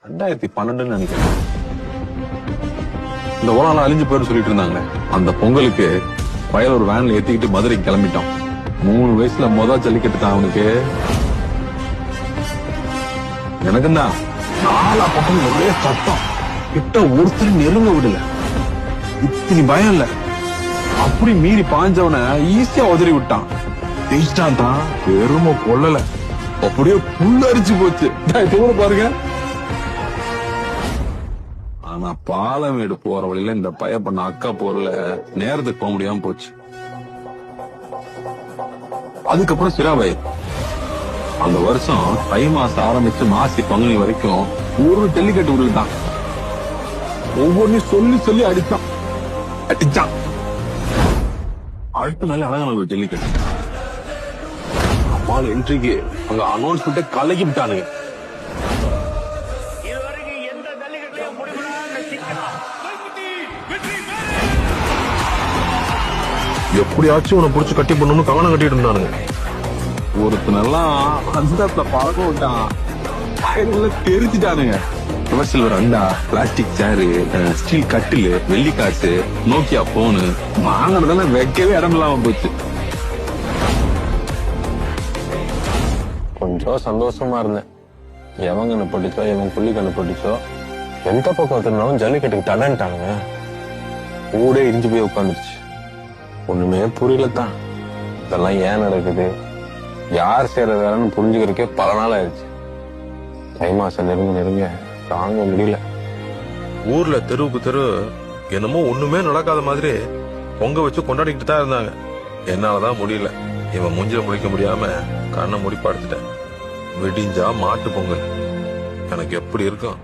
2012 நினைக்கிறேன். இந்த உலகம் அழிஞ்சு போயிரு சொல்லிட்டு இருந்தாங்க. அந்த பொங்கலுக்கு வயல் ஒரு வேன்ல ஏத்திக்கிட்டு மதுரைக்கு கிளம்பிட்டோம். 3 வயசுல ஜல்லிக்கட்டு தான் அவனுக்கு. எனக்குதான் 4 பக்கம் ஒரே சத்தம். கிட்ட ஒருத்தர் நெருங்க விடல. இத்தனை பயம் இல்ல. அப்படி மீறி பாஞ்சவன ஈஸியா உதறி விட்டான். ஜெயிச்சிட்டான் தான், பெருமை கொள்ளல. அப்படியே புல்லரிச்சு போச்சு. பாருங்க. ஆனா பாலமேடு போற வழியில இந்த பய பண்ண அக்கா போர்ல நேரத்துக்கு போக முடியாம போச்சு. அதுக்கப்புறம் சிராபாய் அந்த வருஷம் தை மாசம் ஆரம்பிச்சு மாசி பங்குனி வரைக்கும் ஒரு ஜல்லிக்கட்டு உருள்தான். ஒவ்வொன்றையும் சொல்லி சொல்லி அடிச்சான். அடுத்த நாள் அழகான ஒரு ஜல்லிக்கட்டு. அம்மாள் என்ட்ரிக்கு அங்க அனௌன்ஸ்மெண்ட் கலக்கி விட்டானுங்க. எப்படியாச்சும் உன்னை புடிச்சு கட்டி பண்ணணும்னு கவனம் கட்டிட்டு இருந்தானுங்க. ஒருத்தனெல்லாம் அந்த பழக்கம் விட்டான். தெரிஞ்சுட்டானுங்க. சில்வர் அண்டா, பிளாஸ்டிக் சேரு, ஸ்டீல் கட்டிலு, வெள்ளி காசு, நோக்கியா போனு வாங்கினதெல்லாம் வைக்கவே இடம் இல்லாம போச்சு. கொஞ்சம் சந்தோஷமா இருந்தேன். எவன் கண்ணு போட்டுச்சோ எவன் புள்ளி கண்ணு போட்டுச்சோ எந்த பக்கம் திருநாலும் ஜல்லிக்கட்டுக்கு தடன்ட்டானுங்க. ஊடே இடிஞ்சு போய் உட்காந்துருச்சு. ஒண்ணுமே புரியலதான். இதெல்லாம் ஏன் நடக்குது, யார் செய்யற வேலைன்னு புரிஞ்சுக்கிறதுக்கே பல நாள் ஆயிடுச்சு. தை மாசம் நெருங்க தாங்க முடியல. ஊர்ல தெருவுக்கு தெரு என்னமோ ஒண்ணுமே நடக்காத மாதிரி பொங்க வச்சு கொண்டாடிக்கிட்டு தான் இருந்தாங்க. என்னாலதான் முடியல. இவன் மூஞ்சில முடிக்க முடியாம கண்ணை மூடி படுத்துட்டேன். விடிஞ்சா மாட்டு பொங்கல். எனக்கு எப்படி இருக்கும்?